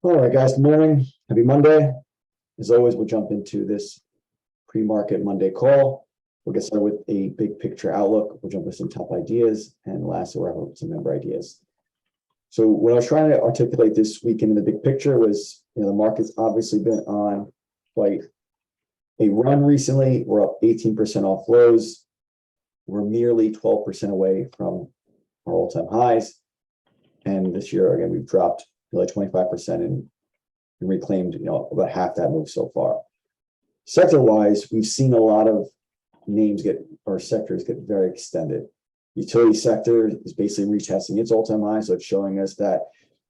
All right, guys, good morning. Happy Monday. As always, we'll jump into this pre-market Monday call. We'll get started with a big picture outlook. We'll jump with some top ideas, and lastly, we'll have some member ideas. So what I was trying to articulate this weekend in the big picture was, the market's obviously been on quite a run recently. We're up 18% off lows. We're nearly 12% away from our all-time highs. And this year, again, we've dropped nearly 25% and reclaimed, about half that move so far. Sector-wise, we've seen a lot of sectors get very extended. Utility sector is basically retesting its all-time high, so it's showing us that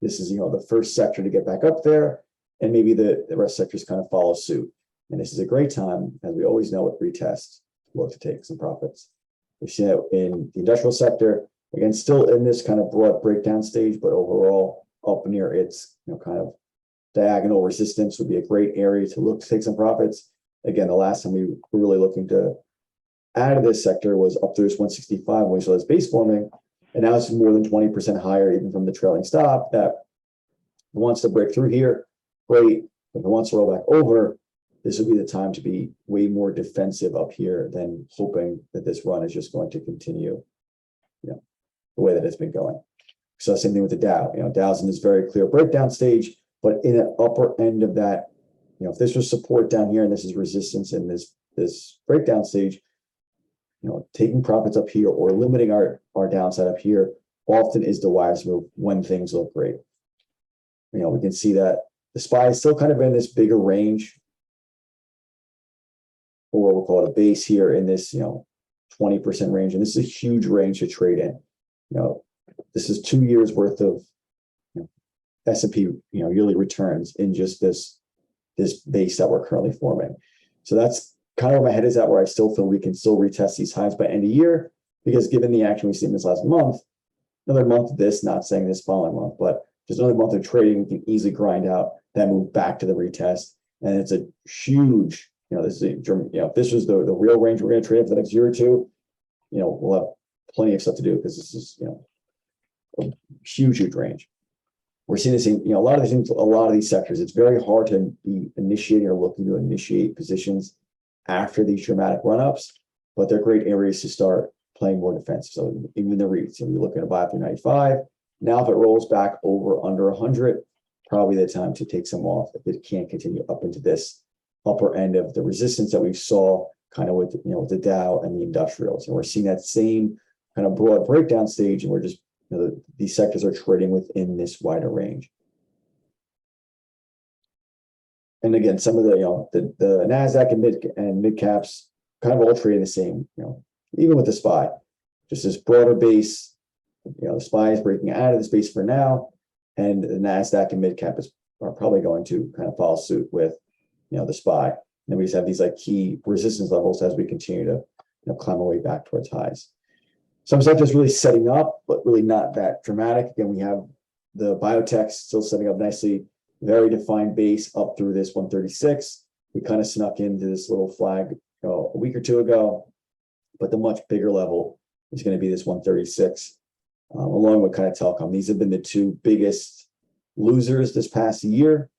this is, the first sector to get back up there, and maybe the rest sectors kind of follow suit. And this is a great time, as we always know with retests, to look to take some profits. We've seen it in the industrial sector, again, still in this kind of broad breakdown stage, but overall up near its, kind of diagonal resistance would be a great area to look to take some profits. Again, the last time we were really looking to add to this sector was up through this 165 when we saw this base forming, and now it's more than 20% higher even from the trailing stop. That wants to break through here, great. If it wants to roll back over, this would be the time to be way more defensive up here than hoping that this run is just going to continue, the way that it's been going. So same thing with the Dow. Dow's in this very clear breakdown stage, but in an upper end of that, if this was support down here and this is resistance in this breakdown stage, taking profits up here or limiting our downside up here often is the wise move when things look great. We can see that the SPY is still kind of in this bigger range, or we'll call it a base here in this 20% range, and this is a huge range to trade in. This is 2 years worth of S&P yearly returns in just this base that we're currently forming. So that's kind of where my head is at, where I still feel we can still retest these highs by end of year, because given the action we've seen this last month, another month of this, not saying this following month, but just another month of trading, we can easily grind out that move back to the retest. And it's a huge, this is if this was the real range we're going to trade for the next year or two, we'll have plenty of stuff to do, because this is a huge range. We're seeing this in a lot of these sectors. It's very hard to be initiating or looking to initiate positions after these dramatic run-ups, but they're great areas to start playing more defensive. So even the REITs, we're looking to buy through 95. Now, if it rolls back over under 100, probably the time to take some off if it can't continue up into this upper end of the resistance that we saw kind of with the Dow and the industrials. And we're seeing that same kind of broad breakdown stage, and we're just these sectors are trading within this wider range. And again, some of the NASDAQ and mid caps kind of all trading the same, even with the SPY, just this broader base. The SPY is breaking out of the space for now, and the NASDAQ and mid cap are probably going to kind of follow suit with the SPY. And then we just have these key resistance levels as we continue to climb our way back towards highs. Some sectors really setting up, but really not that dramatic. Again, we have the biotech still setting up nicely, very defined base up through this 136. We kind of snuck into this little flag a week or two ago, but the much bigger level is going to be this 136, along with kind of telecom. These have been the two biggest losers this past year.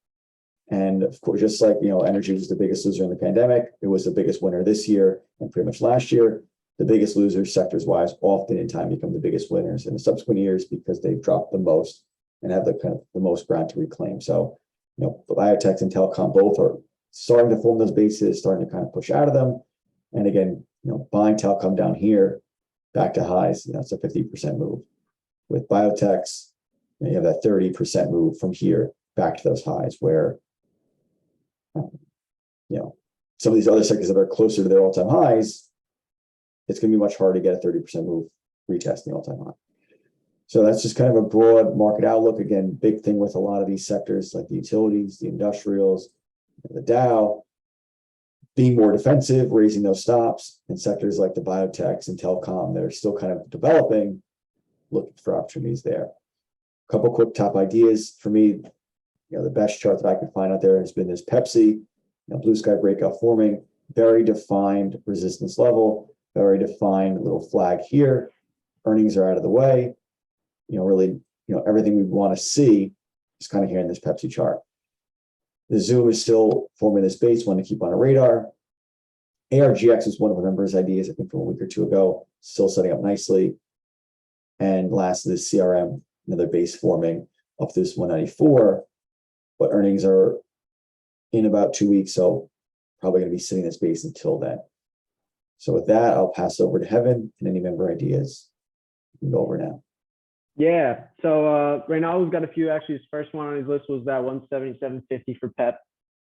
And of course, just like, energy was the biggest loser in the pandemic, it was the biggest winner this year and pretty much last year. The biggest losers, sectors-wise, often in time become the biggest winners in the subsequent years because they've dropped the most and have the most ground to reclaim. So, the biotech and telecom both are starting to form those bases, starting to kind of push out of them. And again, buying telecom down here back to highs, it's a 50% move. With biotechs, you have that 30% move from here back to those highs, where some of these other sectors that are closer to their all-time highs, it's going to be much harder to get a 30% move retesting the all-time high. So that's just kind of a broad market outlook. Again, big thing with a lot of these sectors like the utilities, the industrials, the Dow, being more defensive, raising those stops, and sectors like the biotechs and telecom that are still kind of developing, looking for opportunities there. A couple quick top ideas for me. The best chart that I could find out there has been this Pepsi, blue sky breakout forming, very defined resistance level, very defined little flag here. Earnings are out of the way. Really, everything we want to see is kind of here in this Pepsi chart. The Zoom is still forming this base, one to keep on a radar. ARGX is one of the members' ideas, I think, from a week or two ago, still setting up nicely. And lastly, the CRM, another base forming up to this 194, but earnings are in about 2 weeks, so probably going to be sitting in this base until then. So with that, I'll pass over to Heaven and any member ideas you can go over now. Yeah. So right now we've got a few. Actually, his first one on his list was that 177.50 for Pep.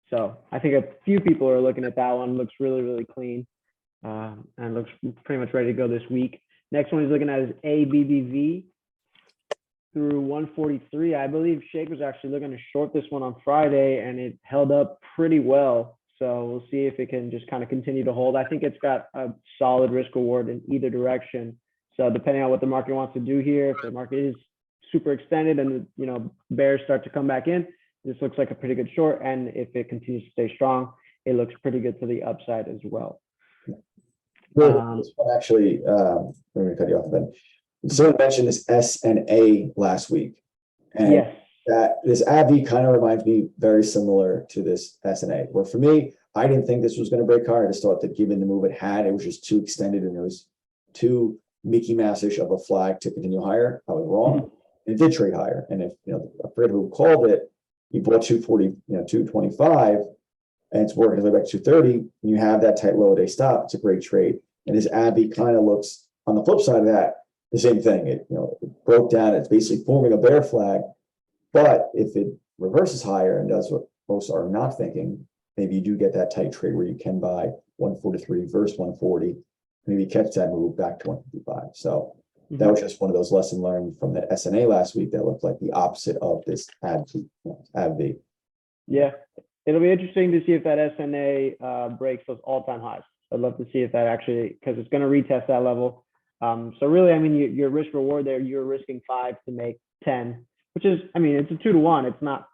So I think a few people are looking at that one. Looks really, really clean, and looks pretty much ready to go this week. Next one he's looking at is ABBV through 143. I believe Shake was actually looking to short this one on Friday, and it held up pretty well. So we'll see if it can just kind of continue to hold. I think it's got a solid risk reward in either direction. So depending on what the market wants to do here, if the market is super extended and bears start to come back in, this looks like a pretty good short. And if it continues to stay strong, it looks pretty good to the upside as well. Well, this one actually, I'm going to cut you off then. Someone mentioned this SNA last week, and yes, that this AbbVie kind of reminds me very similar to this SNA. Where for me, I didn't think this was going to break higher. I just thought that given the move it had, it was just too extended and it was too Mickey Mouse-ish of a flag to continue higher. I was wrong. It did trade higher, and if I forget who called it, he bought 240, 225, and it's working his way back to 230. And you have that tight low day stop. It's a great trade. And this AbbVie kind of looks on the flip side of that the same thing. It it broke down. It's basically forming a bear flag. But if it reverses higher and does what most are not thinking, maybe you do get that tight trade where you can buy 143 versus 140, maybe catch that move back to 155. So that was just one of those lessons learned from the SNA last week that looked like the opposite of this AbbVie. Yeah, it'll be interesting to see if that SNA breaks those all-time highs. I'd love to see if that actually, because it's going to retest that level. So really, I mean, your risk reward there, you're risking 5 to make 10, which is, I mean, it's a 2 to 1. It's not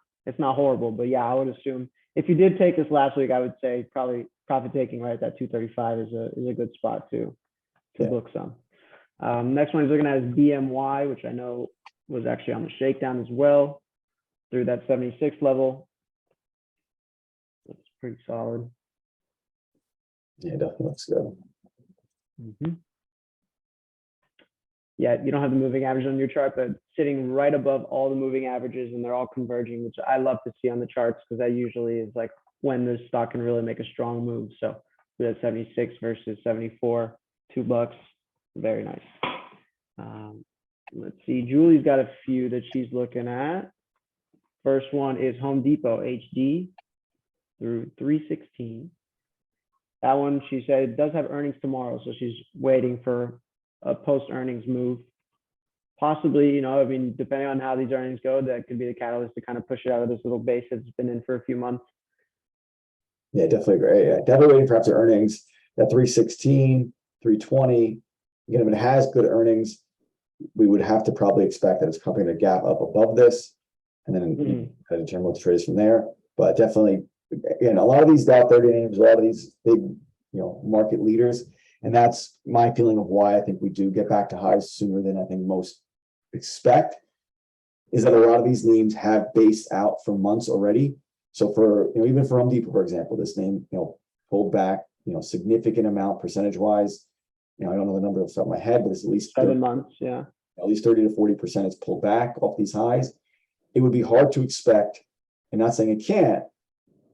horrible, but yeah, I would assume if you did take this last week, I would say probably profit taking right at that 235 is a good spot to book some. Next one he's looking at is BMY, which I know was actually on the shakedown as well through that 76 level. That's pretty solid. Yeah, definitely looks good. Yeah, you don't have the moving average on your chart, but sitting right above all the moving averages, and they're all converging, which I love to see on the charts because that usually is like when the stock can really make a strong move. So we had 76 versus 74, $2, very nice. Let's see, Julie's got a few that she's looking at. First one is Home Depot HD through 316. That one, she said, it does have earnings tomorrow, so she's waiting for a post-earnings move. Possibly, I mean, depending on how these earnings go, that could be the catalyst to kind of push it out of this little base that's been in for a few months. Yeah, definitely great. Yeah, definitely waiting for after earnings. That 316, 320. Again, if it has good earnings, we would have to probably expect that it's probably going to gap up above this, and then kind of determine what the trade is from there. But definitely, again, a lot of these Dow 30 names, a lot of these big, market leaders, and that's my feeling of why I think we do get back to highs sooner than I think most expect, is that a lot of these names have based out for months already. So for, even for Home Depot, for example, this name, pulled back, significant amount percentage-wise. I don't know the number off the top of my head, but it's at least 7 months, yeah. At least 30 to 40% is pulled back off these highs. It would be hard to expect, and not saying it can't,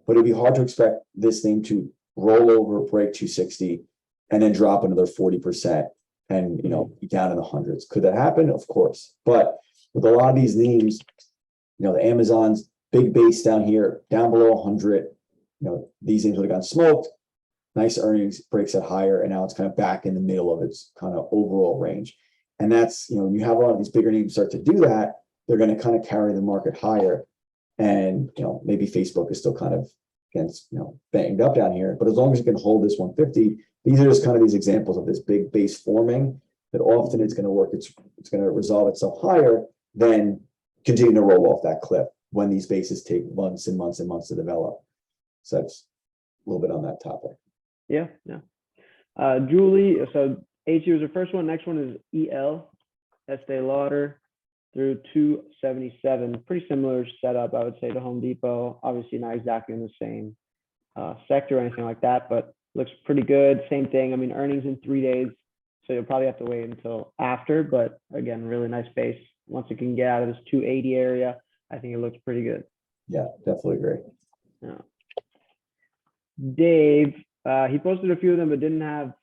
but it'd be hard to expect this thing to roll over, break 260, and then drop another 40% and, be down in the hundreds. Could that happen? Of course. But with a lot of these names, the Amazon's big base down here, down below 100, these names would have gotten smoked. Nice earnings, breaks it higher, and now it's kind of back in the middle of its kind of overall range. And that's, you have a lot of these bigger names start to do that, they're going to kind of carry the market higher. And, maybe Facebook is still kind of against, banged up down here, but as long as you can hold this 150, these are just kind of these examples of this big base forming that often it's going to work. It's going to resolve itself higher than continue to roll off that cliff when these bases take months and months and months to develop. So that's a little bit on that topic. Yeah. Julie, so HU was the first one. Next one is EL, Estee Lauder. through 277. Pretty similar setup, I would say, to Home Depot. Obviously not exactly in the same sector or anything like that, but looks pretty good. Same thing. I mean, earnings in 3 days, so you'll probably have to wait until after. But again, really nice base. Once it can get out of this 280 area, I think it looks pretty good. Yeah, definitely agree. Yeah. Dave, he posted a few of them, but didn't have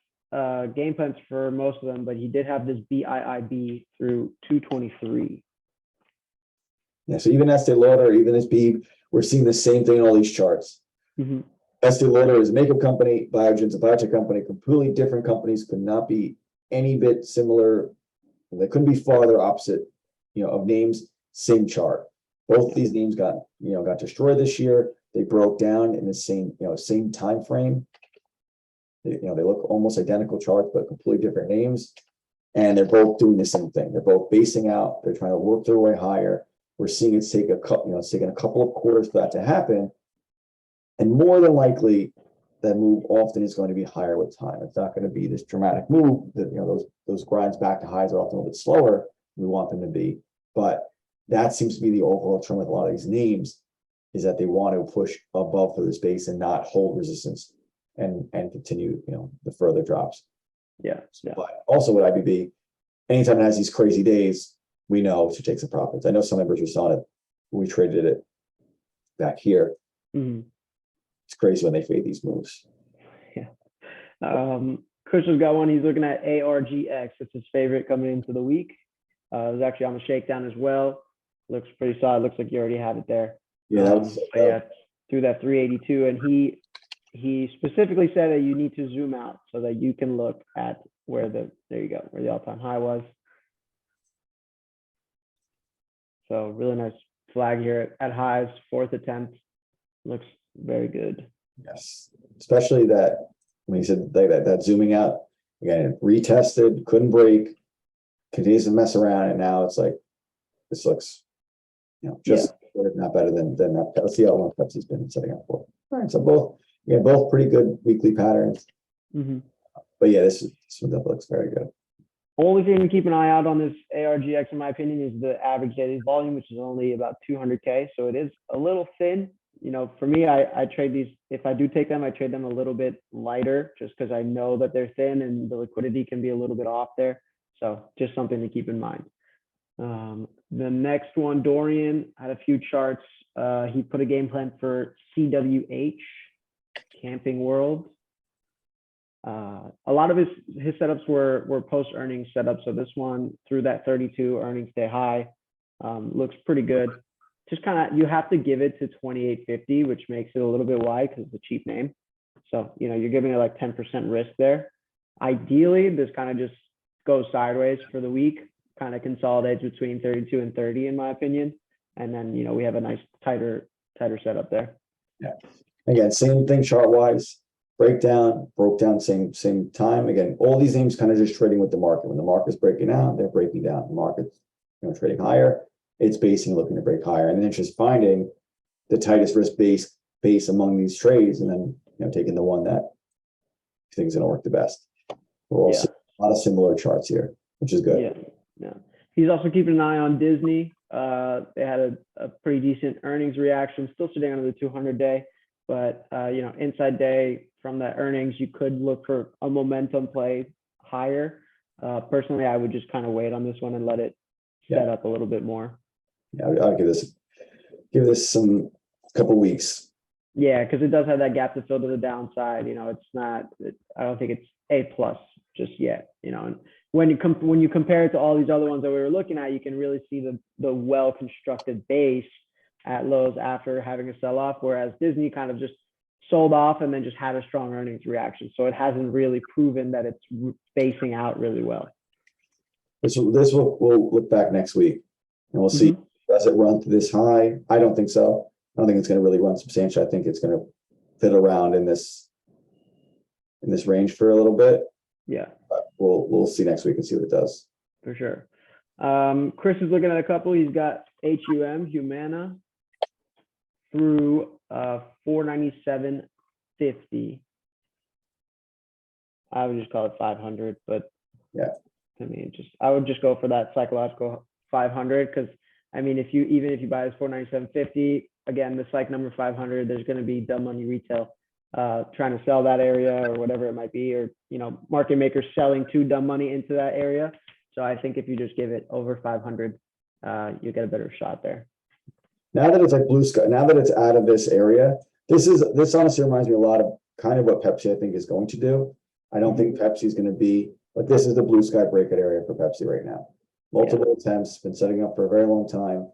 game plans for most of them. But he did have this BIIB through 223. Yeah, so even Estee Lauder, even this Beeb, we're seeing the same thing in all these charts. Mm-hmm. Estee Lauder is a makeup company, Biogen's a biotech company, completely different companies, could not be any bit similar. They couldn't be farther opposite, of names, same chart. Both these names got destroyed this year. They broke down in the same time frame. They look almost identical charts, but completely different names. And they're both doing the same thing. They're both basing out. They're trying to work their way higher. We're seeing it take it's taking a couple of quarters for that to happen. And more than likely, that move often is going to be higher with time. It's not going to be this dramatic move that, those grinds back to highs are often a little bit slower than we want them to be. But that seems to be the overall trend with a lot of these names, is that they want to push above for this base and not hold resistance and continue, the further drops. Yeah. But also with IBB, anytime it has these crazy days, we know to take some profits. I know some members who saw it. We traded it back here. Mm-hmm. It's crazy when they fade these moves. Yeah. Chris has got one. He's looking at ARGX. It's his favorite coming into the week. It was actually on the shakedown as well. Looks pretty solid. Looks like you already have it there. Yeah, through that 382. And he specifically said that you need to zoom out so that you can look at where the all-time high was. So really nice flag here at highs, 4th attempt. Looks very good. yes, especially that when he said that zooming out again, retested, couldn't break, continues to mess around, and now it's like this looks, just if not better than that. Let's see how long Pepsi's been setting up for. All right, so both pretty good weekly patterns. Mm-hmm. But yeah, this one looks very good. Only thing to keep an eye out on this ARGX, in my opinion, is the average daily volume, which is only about 200K. So it is a little thin. For me, I trade these. If I do take them, I trade them a little bit lighter, just because I know that they're thin and the liquidity can be a little bit off there. So just something to keep in mind. The next one, Dorian, had a few charts. He put a game plan for CWH, Camping World. A lot of his setups were post earnings setups. So this one, through that 32 earnings day high, looks pretty good. Just kind of, you have to give it to 2850, which makes it a little bit wide because it's a cheap name. So, you're giving it like 10% risk there. Ideally, this kind of just goes sideways for the week, kind of consolidates between 32 and 30, in my opinion. And then, we have a nice tighter setup there. Yeah. Again, same thing chart wise. Broke down same time. Again, all these names kind of just trading with the market. When the market's breaking out, they're breaking down. The market's trading higher. It's basing, looking to break higher, and then just finding the tightest risk base among these trades, and then taking the one that you think is going to work the best. We're all seeing a lot of similar charts here, which is good. Yeah. He's also keeping an eye on Disney. They had a pretty decent earnings reaction, still sitting under the 200-day, but inside day from that earnings, you could look for a momentum play higher. Personally, I would just kind of wait on this one and let it set up a little bit more. Yeah, I'll give this some couple weeks. Yeah, because it does have that gap to fill to the downside. It's not. I don't think it's A+ just yet. And when you compare it to all these other ones that we were looking at, you can really see the well constructed base at lows after having a sell off. Whereas Disney kind of just sold off and then just had a strong earnings reaction. So it hasn't really proven that it's spacing out really well. This we'll look back next week and we'll see. Does it run to this high? I don't think so. I don't think it's going to really run substantial. I think it's going to fit around in this range for a little bit. Yeah. But we'll see next week and see what it does. For sure. Chris is looking at a couple. He's got Humana through 497.50. I would just call it 500, but yeah. I would just go for that psychological 500, because I mean, even if you buy this 497.50, again, the psych number 500, there's going to be dumb money retail trying to sell that area or whatever it might be, or market makers selling to dumb money into that area. So I think if you just give it over 500, you get a better shot there. Now that it's like blue sky, now that it's out of this area, this honestly reminds me a lot of kind of what Pepsi I think is going to do. I don't think Pepsi is going to be like, this is the blue sky breakout area for Pepsi right now. Multiple attempts, been setting up for a very long time.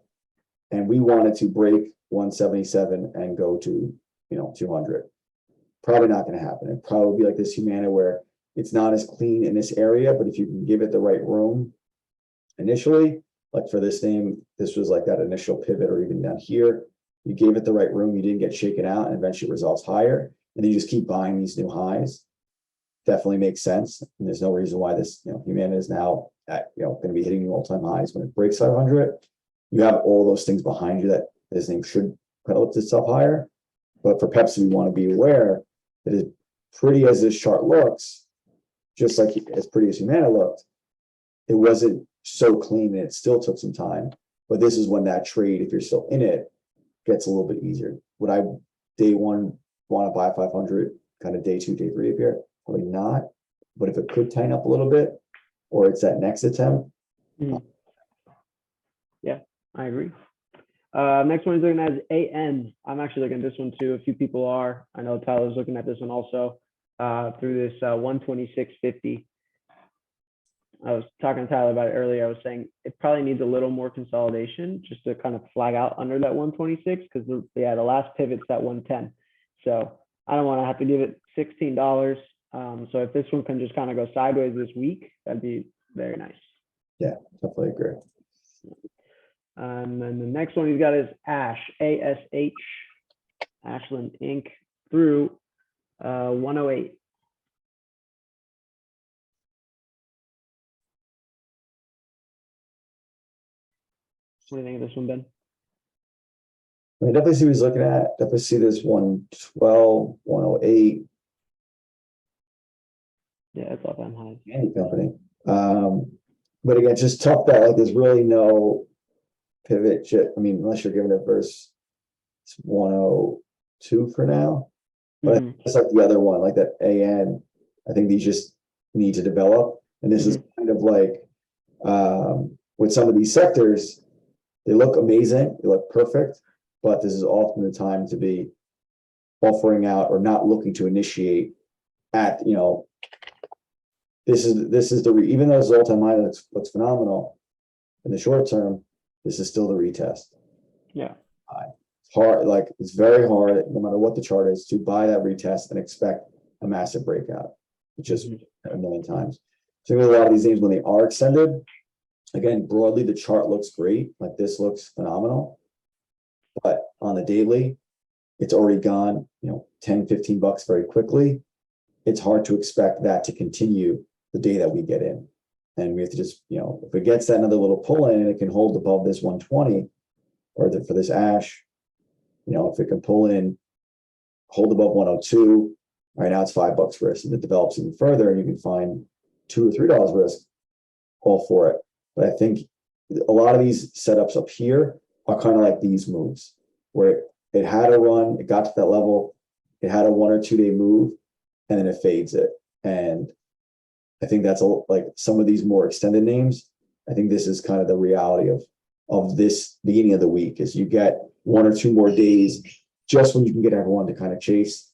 And we wanted to break 177 and go to, 200. Probably not going to happen. It'd probably be like this Humana where it's not as clean in this area, but if you can give it the right room initially, like for this name, this was like that initial pivot, or even down here, you gave it the right room, you didn't get shaken out, and eventually resolves higher, and then you just keep buying these new highs. Definitely makes sense. And there's no reason why this, Humana is now at, going to be hitting new all-time highs when it breaks 500. You have all those things behind you that this name should kind of lift itself higher. But for Pepsi, we want to be aware that as pretty as this chart looks, just like as pretty as Humana looked, it wasn't so clean, and it still took some time. But this is when that trade, if you're still in it, gets a little bit easier. Would I day one want to buy 500, kind of day two, day three up here? Probably not. But if it could tighten up a little bit, or it's that next attempt. Yeah, I agree. Next one is looking at AN. I'm actually looking at this one too. A few people are. I know Tyler's looking at this one also through this 126.50. I was talking to Tyler about it earlier. I was saying it probably needs a little more consolidation just to kind of flag out under that 126, because the last pivot's that 110. So I don't want to have to give it $16. So if this one can just kind of go sideways this week, that'd be very nice. Yeah, definitely agree. And then the next one he's got is Ash, ASH, Ashland Inc. through 108. What do you think of this one, Ben? I definitely see what he's looking at. Definitely see this 112, 108. Yeah, it's all time high. Any company. But again, it's just tough that like there's really no pivot. I mean, unless you're giving it versus 102 for now. But it's like the other one, like that AN. I think these just need to develop. And this is kind of like with some of these sectors, they look amazing, they look perfect, but this is often the time to be offering out or not looking to initiate at, this is the even though it's all-time high, looks phenomenal in the short term, this is still the retest. Yeah. It's hard, like it's very hard, no matter what the chart is, to buy that retest and expect a massive breakout. It's just a million times. So with a lot of these names, when they are extended, again, broadly, the chart looks great. Like this looks phenomenal. But on the daily, it's already gone, 10, 15 bucks very quickly. It's hard to expect that to continue the day that we get in. And we have to just, if it gets that another little pull in and it can hold above this 120, or for this Ash, if it can pull in, hold above 102, right now it's $5 risk, and it develops even further, and you can find $2 or $3 risk, all for it. But I think a lot of these setups up here are kind of like these moves, where it had a run, it got to that level, it had a 1 or 2 day move, and then it fades it. And I think that's like some of these more extended names. I think this is kind of the reality of this beginning of the week, is you get 1 or 2 more days just when you can get everyone to kind of chase,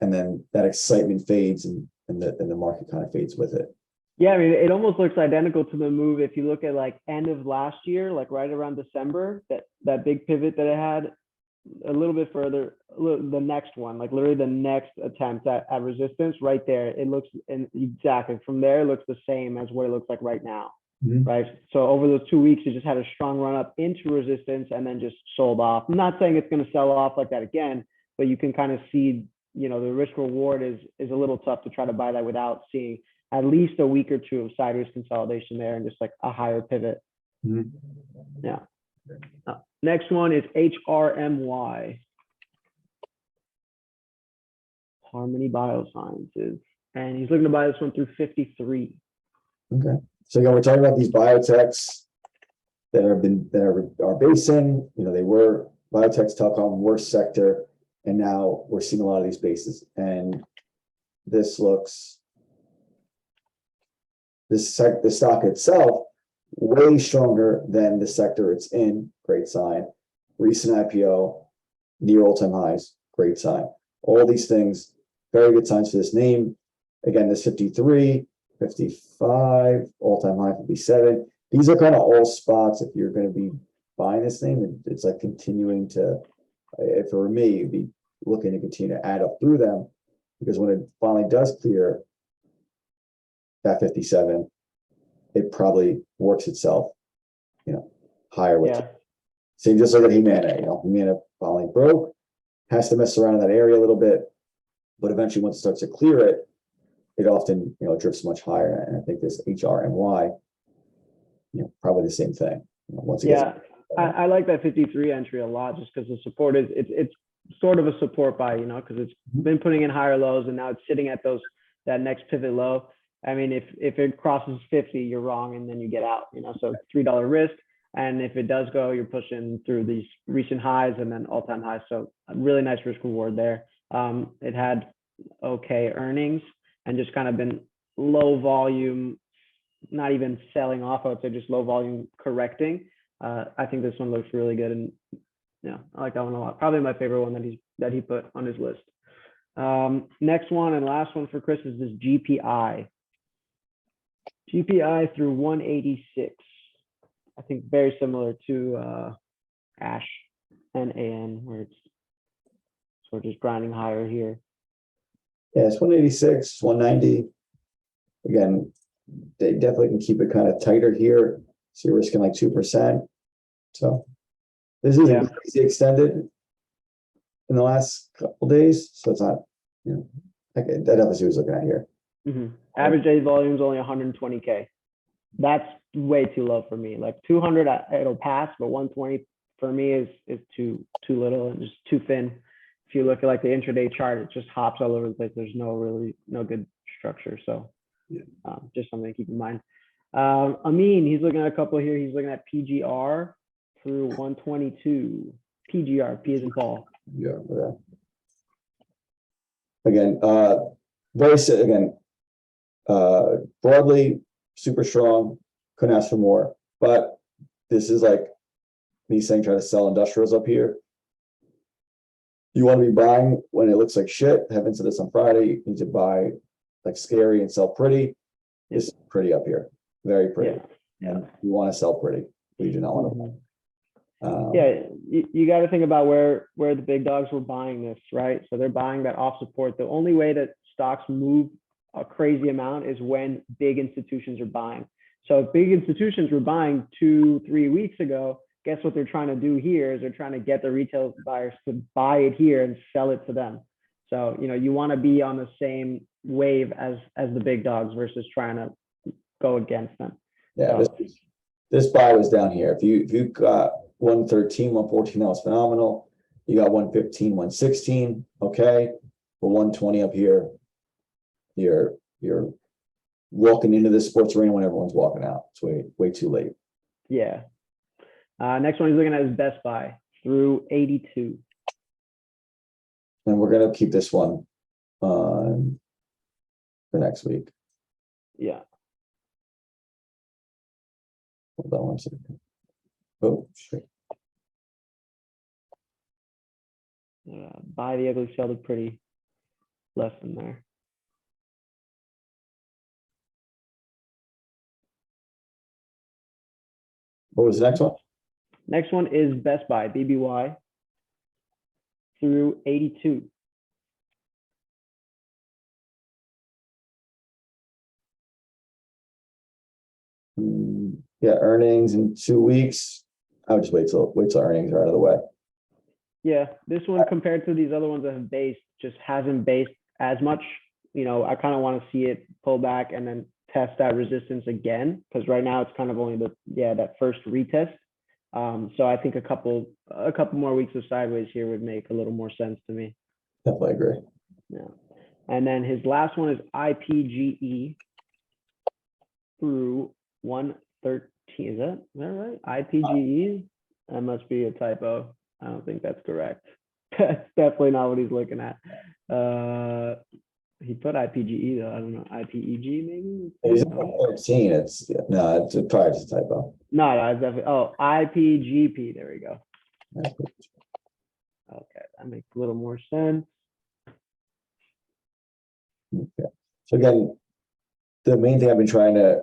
and then that excitement fades, and the market kind of fades with it. Yeah, I mean, it almost looks identical to the move if you look at like end of last year, like right around December, that big pivot that it had a little bit further, the next one, like literally the next attempt at resistance right there. It looks exactly from there, it looks the same as what it looks like right now, right? So over those 2 weeks, it just had a strong run up into resistance and then just sold off. I'm not saying it's going to sell off like that again, but you can kind of see, the risk reward is a little tough to try to buy that without seeing at least a week or two of sideways consolidation there and just like a higher pivot. Yeah. Next one is HRMY, Hrmy Biosciences, and he's looking to buy this one through 53. Okay. So again, we're talking about these biotechs. that are basing, they were biotech, telecom, worst sector, and now we're seeing a lot of these bases. And this looks, the stock itself way stronger than the sector it's in. Great sign. Recent IPO, near all-time highs. Great sign. All these things, very good signs for this name. Again, this 53, 55, all-time high 57. These are kind of all spots if you're going to be buying this thing. It's like continuing to, if it were me, it'd be looking to continue to add up through them, because when it finally does clear that 57, it probably works itself, higher with it. Same, just look at Humana, Humana finally broke, has to mess around in that area a little bit, but eventually once it starts to clear it, it often, drifts much higher. And I think this HRMY, probably the same thing. Once it gets, I like that 53 entry a lot, just because the support is, it's sort of a support buy, because it's been putting in higher lows and now it's sitting at that next pivot low. I mean, if it crosses 50, you're wrong, and then you get out, so $3 risk. And if it does go, you're pushing through these recent highs and then all-time highs. So a really nice risk reward there. It had okay earnings and just kind of been low volume, not even selling off, I would say just low volume correcting. I think this one looks really good, and I like that one a lot. Probably my favorite one that he put on his list. Next one and last one for Chris is this GPI. GPI through 186. I think very similar to ASH and AN, where it's sort of just grinding higher here. Yeah, it's 186, 190. Again, they definitely can keep it kind of tighter here. So you're risking like 2%. So this isn't crazy extended in the last couple days. So it's not, that obviously was looking at here. Average day volume is only 120K. That's way too low for me. Like 200, it'll pass, but 120 for me is too little and just too thin. If you look at like the intraday chart, it just hops all over the place. There's no good structure. So just something to keep in mind. Amin, he's looking at a couple here. He's looking at PGR through 122. PGR, P as in Paul. Yeah. Again, broadly super strong. Couldn't ask for more. But this is like me saying try to sell industrials up here. You want to be buying when it looks like shit. Heaven said this on Friday. You need to buy like scary and sell pretty. It's pretty up here. Very pretty. Yeah. You want to sell pretty. But you do not want to. You got to think about where the big dogs were buying this, right? So they're buying that off support. The only way that stocks move a crazy amount is when big institutions are buying. So if big institutions were buying 2-3 weeks ago, guess what they're trying to do here is they're trying to get the retail buyers to buy it here and sell it to them. So, you want to be on the same wave as the big dogs versus trying to go against them. Yeah, so, this buy was down here. If you got 113, 114, that was phenomenal. You got 115, 116, okay. But 120 up here, you're walking into this sports arena when everyone's walking out. It's way too late. Yeah. Next one he's looking at is Best Buy through 82. And we're gonna keep this one on for next week. Yeah. Hold on one second. Oh, shit. Buy the ugly, sell the pretty. Less than there. What was the next one? Next one is Best Buy, BBY, through 82. Yeah, earnings in 2 weeks. I would just wait till earnings are out of the way. Yeah, this one compared to these other ones that have based just hasn't based as much. I kind of want to see it pull back and then test that resistance again, because right now it's kind of only that first retest. So I think a couple more weeks of sideways here would make a little more sense to me. Definitely agree. Yeah. And then his last one is IPGE through 113. Is that right? IPGE? That must be a typo. I don't think that's correct. That's definitely not what he's looking at. He put IPGE though. I don't know. IPEG maybe? It's No, 13. It's no, it's probably just a typo. no, it's definitely. Oh, IPGP. There we go. Okay, that makes a little more sense. Okay. So again, the main thing I've been trying to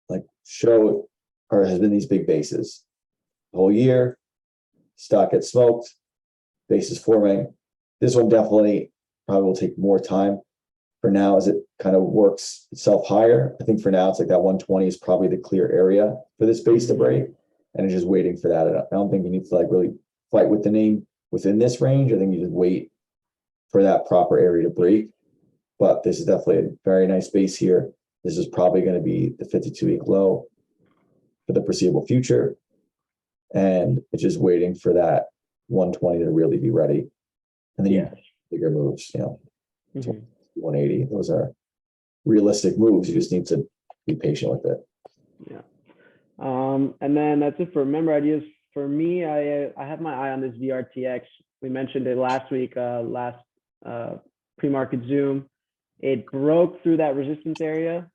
like show or has been these big bases. The whole year, stock gets smoked, bases forming. This one definitely probably will take more time for now as it kind of works itself higher. I think for now it's like that 120 is probably the clear area for this base to break, and it's just waiting for that. I don't think you need to like really fight with the name within this range. I think you just wait for that proper area to break. But this is definitely a very nice base here. This is probably going to be the 52-week low for the foreseeable future. And it's just waiting for that 120 to really be ready. And then you bigger moves, 180. Those are realistic moves. You just need to be patient with it. Yeah. And then that's it for member ideas. For me, I have my eye on this VRTX. We mentioned it last week, last pre-market Zoom. It broke through that resistance area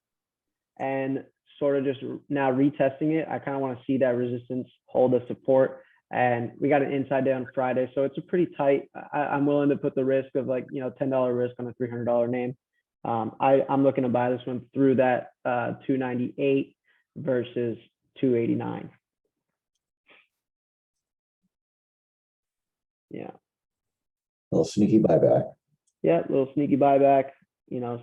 and sort of just now retesting it. I kind of want to see that resistance hold the support. And we got an inside day on Friday. So it's a pretty tight, I'm willing to put the risk of like, $10 risk on a $300 name. I'm looking to buy this one through that 298 versus 289. Yeah. A little sneaky buyback. Yeah, little sneaky buyback.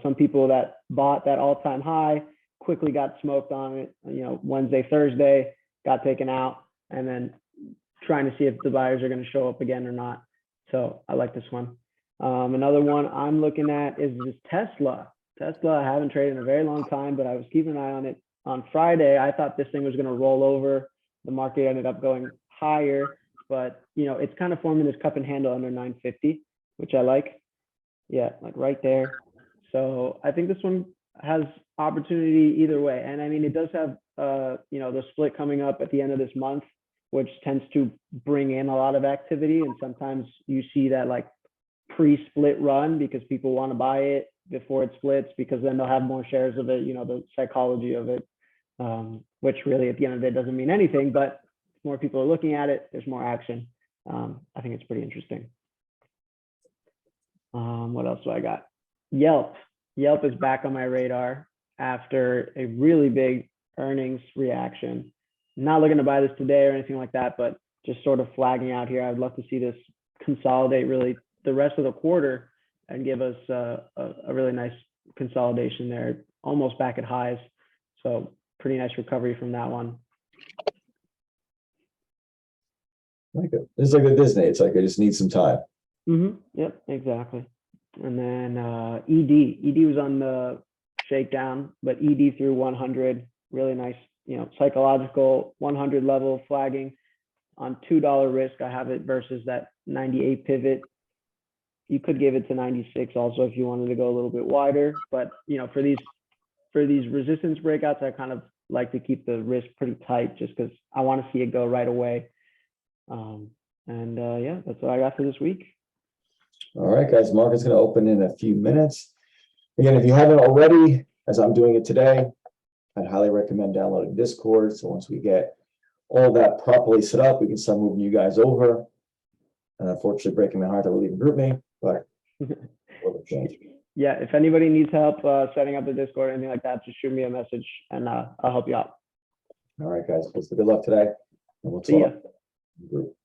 Some people that bought that all-time high quickly got smoked on it, Wednesday, Thursday, got taken out, and then trying to see if the buyers are going to show up again or not. So I like this one. Another one I'm looking at is this Tesla. Tesla, I haven't traded in a very long time, but I was keeping an eye on it. On Friday, I thought this thing was going to roll over. The market ended up going higher, but it's kind of forming this cup and handle under 950, which I like. Yeah, like right there. So I think this one has opportunity either way. And I mean, it does have, the split coming up at the end of this month, which tends to bring in a lot of activity. And sometimes you see that like pre-split run because people want to buy it before it splits because then they'll have more shares of it, the psychology of it, which really at the end of the day doesn't mean anything, but if more people are looking at it, there's more action. I think it's pretty interesting. What else do I got? Yelp. Yelp is back on my radar after a really big earnings reaction. Not looking to buy this today or anything like that, but just sort of flagging out here. I'd love to see this consolidate really the rest of the quarter and give us a really nice consolidation there, almost back at highs. So pretty nice recovery from that one. Like it. It's like a Disney. It's like I just need some time. Yep, exactly. And then ED was on the shakedown, but ED through 100, really nice, psychological 100 level flagging on $2 risk. I have it versus that 98 pivot. You could give it to 96 also if you wanted to go a little bit wider, but for these resistance breakouts, I kind of like to keep the risk pretty tight just because I want to see it go right away. Yeah, that's what I got for this week. All right, guys, market's going to open in a few minutes. Again, if you haven't already, as I'm doing it today, I'd highly recommend downloading Discord. So once we get all that properly set up, we can start moving you guys over. And unfortunately, breaking my heart that we're leaving GroupMe, but we'll change. Yeah, if anybody needs help setting up the Discord or anything like that, just shoot me a message and I'll help you out. All right, guys, good luck today. And we'll See ya. talk. Group.